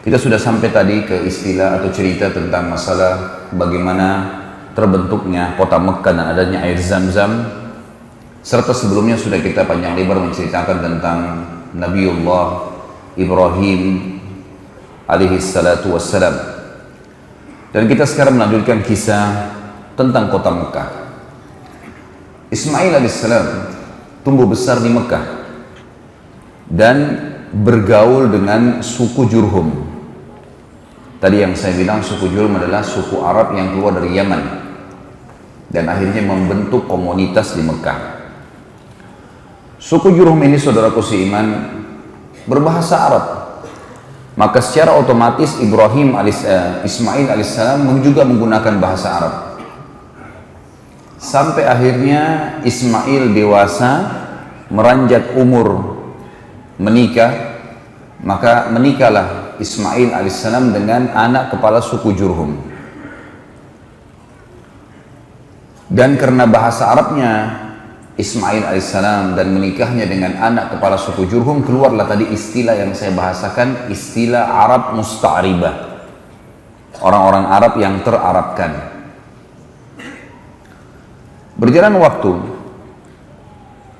Kita sudah sampai tadi ke istilah atau cerita tentang masalah bagaimana terbentuknya kota Mekkah dan adanya air Zam-Zam, serta sebelumnya sudah kita panjang lebar menceritakan tentang Nabiullah Ibrahim alaihi salatu wassalam. Dan kita sekarang melanjutkan kisah tentang kota Mekkah. Ismail alaihissalam tumbuh besar di Mekkah dan bergaul dengan suku Jurhum. Tadi yang saya bilang suku Jurhum adalah suku Arab yang keluar dari Yaman dan akhirnya membentuk komunitas di Mekkah. Suku Jurhum ini, saudaraku seiman, berbahasa Arab. Maka secara otomatis Ismail alaihissalam juga menggunakan bahasa Arab. Sampai akhirnya Ismail dewasa, meranjak umur menikah, maka menikahlah Ismail alaihissalam dengan anak kepala suku Jurhum. Dan karena bahasa Arabnya Ismail alaihissalam dan menikahnya dengan anak kepala suku Jurhum, keluarlah tadi istilah yang saya bahasakan, istilah Arab musta'ribah, orang-orang Arab yang terarabkan. Berjalan waktu,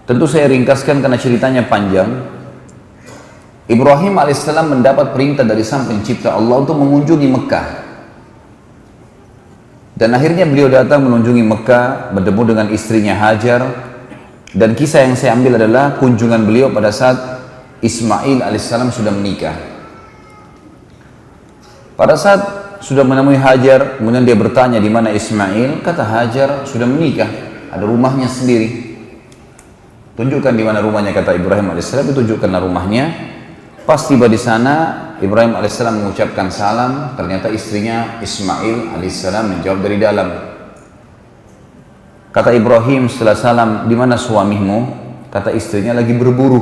tentu saya ringkaskan karena ceritanya panjang. Ibrahim alaihissalam mendapat perintah dari Sang Pencipta Allah untuk mengunjungi Mekkah. Dan akhirnya beliau datang mengunjungi Mekkah, bertemu dengan istrinya Hajar. Dan kisah yang saya ambil adalah kunjungan beliau pada saat Ismail alaihissalam sudah menikah. Pada saat sudah menemui Hajar, kemudian dia bertanya di mana Ismail. Kata Hajar, sudah menikah, ada rumahnya sendiri. Tunjukkan di mana rumahnya, kata Ibrahim alaihissalam. Tunjukkanlah rumahnya. Pas tiba di sana, Ibrahim alaihissalam mengucapkan salam. Ternyata istrinya Ismail alaihissalam menjawab dari dalam. Kata Ibrahim setelah salam, di mana suamimu? Kata istrinya, lagi berburu.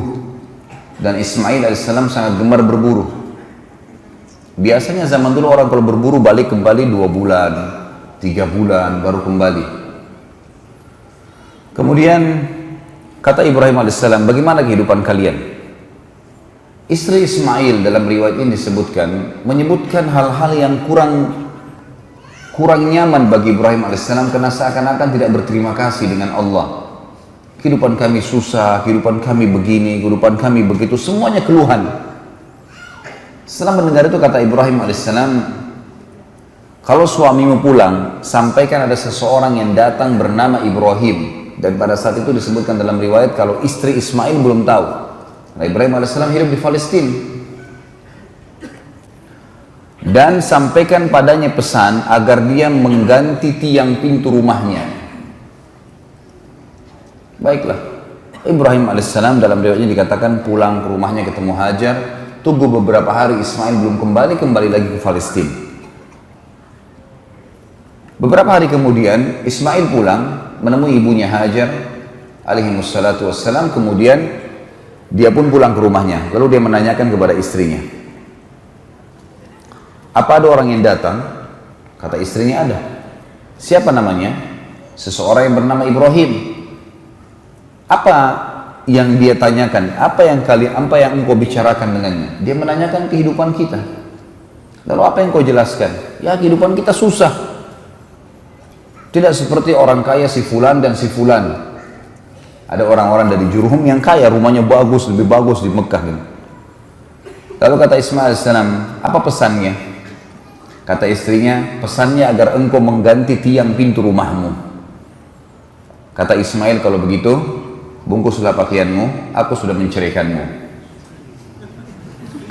Dan Ismail alaihissalam sangat gemar berburu. Biasanya zaman dulu orang kalau berburu balik kembali 2 bulan, 3 bulan baru kembali. Kemudian kata Ibrahim alaihissalam, bagaimana kehidupan kalian? Istri Ismail dalam riwayat ini menyebutkan hal-hal yang kurang nyaman bagi Ibrahim alaihissalam karena seakan-akan tidak berterima kasih dengan Allah. Kehidupan kami susah, kehidupan kami begini, kehidupan kami begitu, semuanya keluhan. Setelah mendengar itu kata Ibrahim alaihissalam, kalau suamimu pulang, sampaikan ada seseorang yang datang bernama Ibrahim. Dan pada saat itu disebutkan dalam riwayat kalau istri Ismail belum tahu. Nah, Ibrahim alaihissalam hidup di Palestina. Dan sampaikan padanya pesan agar dia mengganti tiang pintu rumahnya. Baiklah, Ibrahim alaihissalam dalam riwayatnya dikatakan pulang ke rumahnya ketemu Hajar. Tunggu beberapa hari Ismail belum kembali lagi ke Palestina. Beberapa hari kemudian Ismail pulang menemui ibunya Hajar alaihi wassalatu wassalam. Kemudian dia pun pulang ke rumahnya. Lalu dia menanyakan kepada istrinya, apa ada orang yang datang? Kata istrinya, ada. Siapa namanya? Seseorang yang bernama Ibrahim. Apa yang dia tanyakan? Apa yang engkau bicarakan dengannya? Dia menanyakan kehidupan kita. Lalu apa yang kau jelaskan? Ya, kehidupan kita susah. Tidak seperti orang kaya si fulan dan si fulan. Ada orang-orang dari Jurhum yang kaya, rumahnya bagus, lebih bagus di Mekkah. Lalu kata Ismail alaihissalam, apa pesannya? Kata istrinya, pesannya agar engkau mengganti tiang pintu rumahmu. Kata Ismail, kalau begitu, bungkuslah pakaianmu, aku sudah menceraikanmu.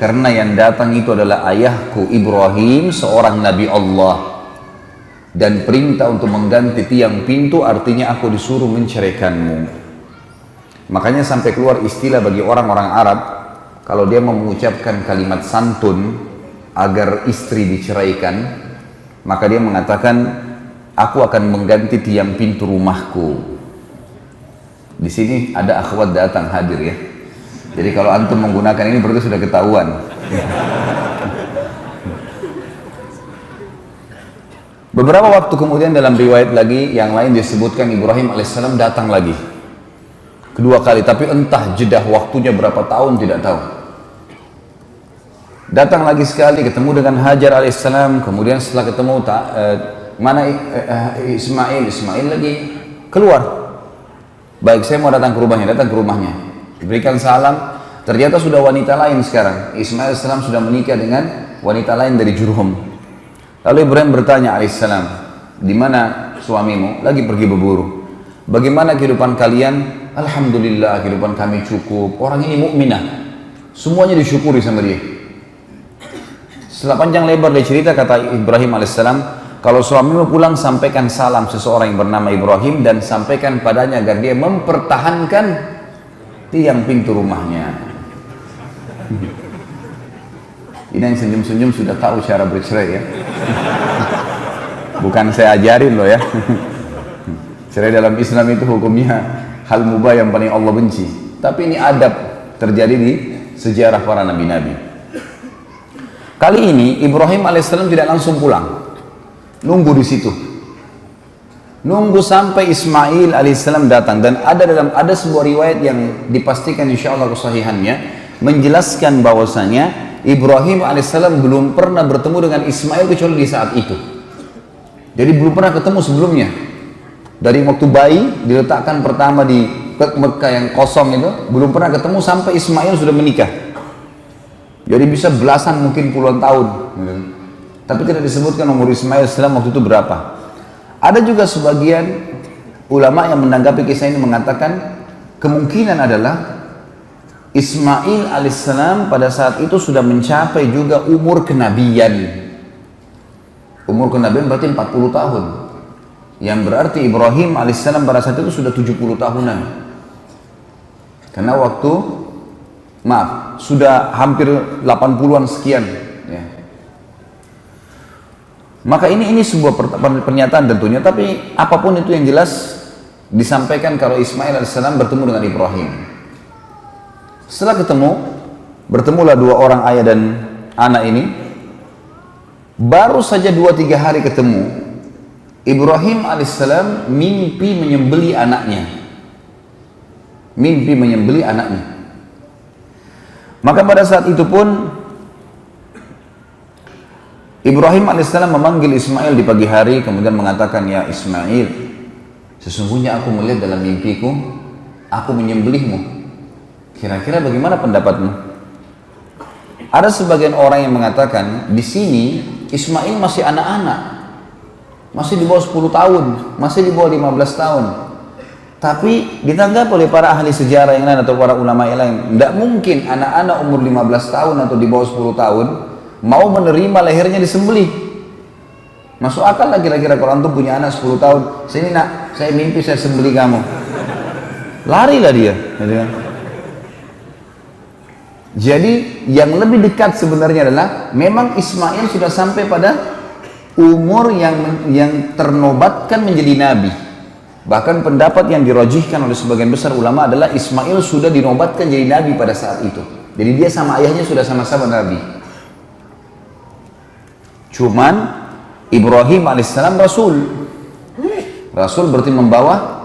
Karena yang datang itu adalah ayahku Ibrahim, seorang Nabi Allah. Dan perintah untuk mengganti tiang pintu artinya aku disuruh menceraikanmu. Makanya sampai keluar istilah bagi orang-orang Arab, kalau dia mengucapkan kalimat santun agar istri diceraikan, maka dia mengatakan, aku akan mengganti tiang pintu rumahku. Di sini ada akhwat datang hadir ya. Jadi kalau antum menggunakan ini berarti sudah ketahuan. Beberapa waktu kemudian dalam riwayat lagi yang lain disebutkan Ibrahim alaihissalam datang lagi. Kedua kali, tapi entah jedah waktunya berapa tahun tidak tahu. Datang lagi sekali ketemu dengan Hajar alaihissalam, kemudian setelah ketemu Ismail lagi keluar. Baik, saya mau datang ke rumahnya. Diberikan salam, ternyata sudah wanita lain sekarang. Ismail alaihissalam sudah menikah dengan wanita lain dari Jurhum. Lalu Ibrahim bertanya alaihissalam, di mana suamimu? Lagi pergi berburu. Bagaimana kehidupan kalian? Alhamdulillah, kehidupan kami cukup. Orang ini mukminah. Semuanya disyukuri sama dia. Setelah panjang lebar dia cerita, kata Ibrahim alaihissalam, kalau suamimu pulang sampaikan salam seseorang yang bernama Ibrahim dan sampaikan padanya agar dia mempertahankan tiang pintu rumahnya. Ini yang senyum-senyum sudah tahu cara bercerai ya. Bukan saya ajarin loh ya. Cerai dalam Islam itu hukumnya hal mubah yang paling Allah benci. Tapi ini adab terjadi di sejarah para nabi-nabi. Kali ini Ibrahim alaihissalam tidak langsung pulang. Nunggu di situ. Nunggu sampai Ismail alaihissalam datang. Dan ada sebuah riwayat yang dipastikan insya Allah kesahihannya menjelaskan bahwasanya Ibrahim alaihissalam belum pernah bertemu dengan Ismail kecuali di saat itu. Jadi belum pernah ketemu sebelumnya. Dari waktu bayi diletakkan pertama di Mekah yang kosong itu, belum pernah ketemu sampai Ismail sudah menikah. Jadi bisa belasan mungkin puluhan tahun. Tapi tidak disebutkan umur Ismail alaihissalam waktu itu berapa. Ada juga sebagian ulama yang menanggapi kisah ini mengatakan kemungkinan adalah Ismail alaihissalam pada saat itu sudah mencapai juga umur kenabian. Umur kenabian berarti 40 tahun. Yang berarti Ibrahim alaihissalam pada saat itu sudah 70 tahunan. Karena sudah hampir 80-an sekian. Ya. Maka ini sebuah pernyataan tentunya, tapi apapun itu yang jelas disampaikan kalau Ismail alaihissalam bertemu dengan Ibrahim. Setelah bertemulah dua orang ayah dan anak ini. Baru saja 2-3 hari ketemu, Ibrahim alaihissalam mimpi menyembelih anaknya. Maka pada saat itu pun Ibrahim alaihissalam memanggil Ismail di pagi hari, kemudian mengatakan, ya Ismail, sesungguhnya aku melihat dalam mimpiku, aku menyembelihmu. Kira-kira bagaimana pendapatmu? Ada sebagian orang yang mengatakan di sini Ismail masih anak-anak. Masih di bawah 10 tahun, masih di bawah 15 tahun. Tapi ditanggapi oleh para ahli sejarah yang lain atau para ulama yang lain, tidak mungkin anak-anak umur 15 tahun atau di bawah 10 tahun mau menerima lehernya disembelih. Masuk akal lah kira-kira kalau antum punya anak 10 tahun, sini nak, saya mimpi saya sembelih kamu. Larilah dia. Jadi yang lebih dekat sebenarnya adalah memang Ismail sudah sampai pada umur yang ternobatkan menjadi nabi. Bahkan pendapat yang dirajihkan oleh sebagian besar ulama adalah Ismail sudah dinobatkan jadi nabi pada saat itu. Jadi dia sama ayahnya sudah sama-sama nabi. Cuman Ibrahim alaihissalam rasul. Rasul berarti membawa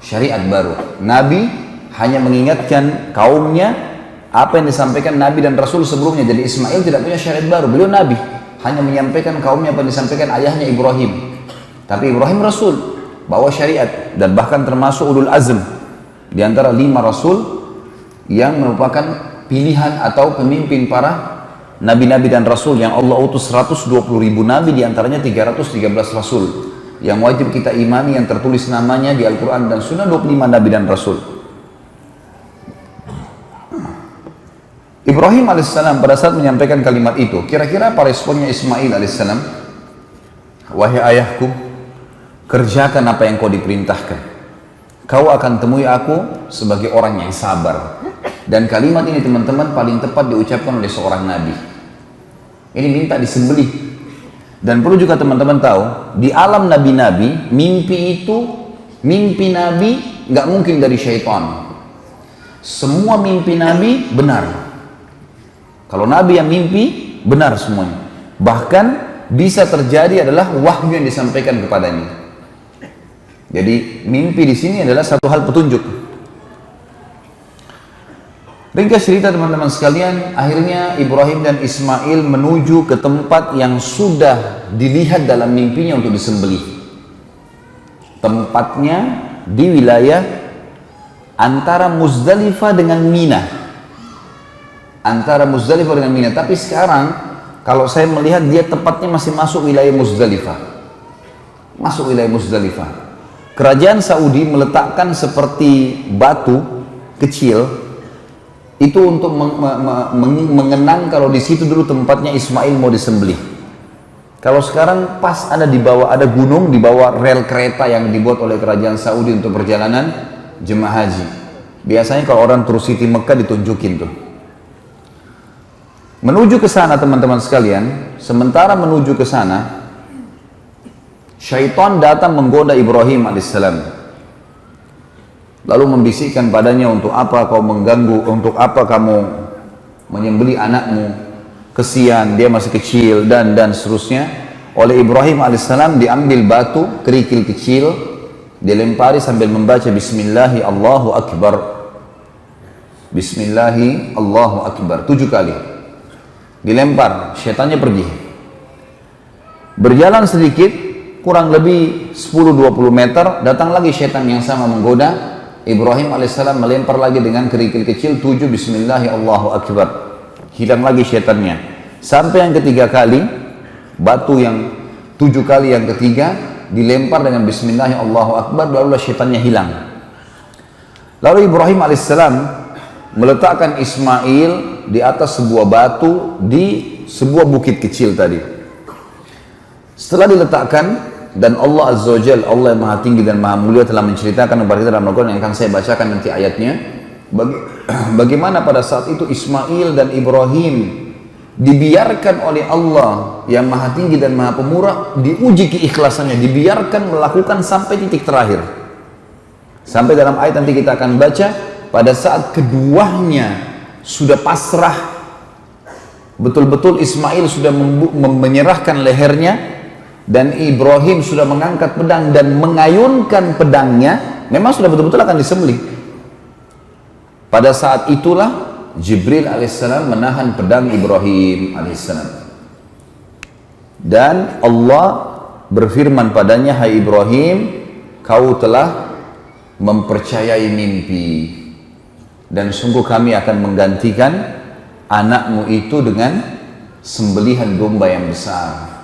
syariat baru. Nabi hanya mengingatkan kaumnya apa yang disampaikan nabi dan rasul sebelumnya. Jadi Ismail tidak punya syariat baru, beliau nabi. Hanya menyampaikan kaumnya apa yang disampaikan ayahnya Ibrahim. Tapi Ibrahim rasul, bawa syariat, dan bahkan termasuk ulul azm di antara 5 rasul yang merupakan pilihan atau pemimpin para nabi-nabi dan rasul yang Allah utus 120.000 nabi, di antaranya 313 rasul yang wajib kita imani, yang tertulis namanya di Al-Quran dan Sunnah, 25 nabi dan rasul. Ibrahim alaihissalam pada saat menyampaikan kalimat itu, kira-kira apa responnya Ismail alaihissalam? Wahai ayahku, kerjakan apa yang kau diperintahkan. Kau akan temui aku sebagai orang yang sabar. Dan kalimat ini teman-teman paling tepat diucapkan oleh seorang nabi. Ini minta disembelih. Dan perlu juga teman-teman tahu, di alam nabi-nabi, mimpi nabi nggak mungkin dari syaitan. Semua mimpi nabi benar. Kalau nabi yang mimpi, benar semuanya. Bahkan bisa terjadi adalah wahyu yang disampaikan kepadanya. Jadi mimpi di sini adalah satu hal petunjuk. Ringkas cerita teman-teman sekalian, akhirnya Ibrahim dan Ismail menuju ke tempat yang sudah dilihat dalam mimpinya untuk disembelih. Tempatnya di wilayah antara Muzdalifah dengan Mina. Antara Muzdalifah dengan Mina. Tapi sekarang kalau saya melihat dia tepatnya masih masuk wilayah Muzdalifah. Masuk wilayah Muzdalifah. Kerajaan Saudi meletakkan seperti batu kecil itu untuk mengenang kalau di situ dulu tempatnya Ismail mau disembelih. Kalau sekarang pas ada di bawah, ada gunung di bawah rel kereta yang dibuat oleh kerajaan Saudi untuk perjalanan jemaah haji. Biasanya kalau orang terus Siti Mekah ditunjukin tuh. Menuju ke sana teman-teman sekalian, sementara menuju ke sana, syaitan datang menggoda Ibrahim alaihissalam. Lalu membisikkan padanya, untuk apa kau mengganggu, untuk apa kamu menyembelih anakmu, kesian dia masih kecil, dan seterusnya. Oleh Ibrahim alaihissalam diambil batu kerikil kecil, dilempari sambil membaca Bismillahi Allahu Akbar, Bismillahi Allahu Akbar 7 kali dilempar, syaitannya pergi. Berjalan sedikit, kurang lebih 10-20 meter, datang lagi syaitan yang sama menggoda Ibrahim alaihissalam, melempar lagi dengan kerikil kecil 7 Bismillahi Allahu Akbar, hilang lagi syaitannya. Sampai yang ketiga kali, batu yang 7 kali yang ketiga dilempar dengan Bismillahi Allahu Akbar, barulah syaitannya hilang. Lalu Ibrahim alaihissalam meletakkan Ismail di atas sebuah batu di sebuah bukit kecil tadi. Setelah diletakkan, dan Allah Azza wa Jalla, Allah yang maha tinggi dan maha mulia, telah menceritakan kepada kita dalam Al-Quran yang akan saya bacakan nanti ayatnya, bagaimana pada saat itu Ismail dan Ibrahim dibiarkan oleh Allah yang maha tinggi dan maha pemurah, diuji keikhlasannya, dibiarkan melakukan sampai titik terakhir. Sampai dalam ayat nanti kita akan baca, pada saat keduanya sudah pasrah, betul-betul Ismail sudah menyerahkan lehernya, dan Ibrahim sudah mengangkat pedang dan mengayunkan pedangnya, memang sudah betul-betul akan disembelih. Pada saat itulah Jibril alaihissalam menahan pedang Ibrahim alaihissalam, dan Allah berfirman padanya, hai Ibrahim, kau telah mempercayai mimpi, dan sungguh kami akan menggantikan anakmu itu dengan sembelihan domba yang besar.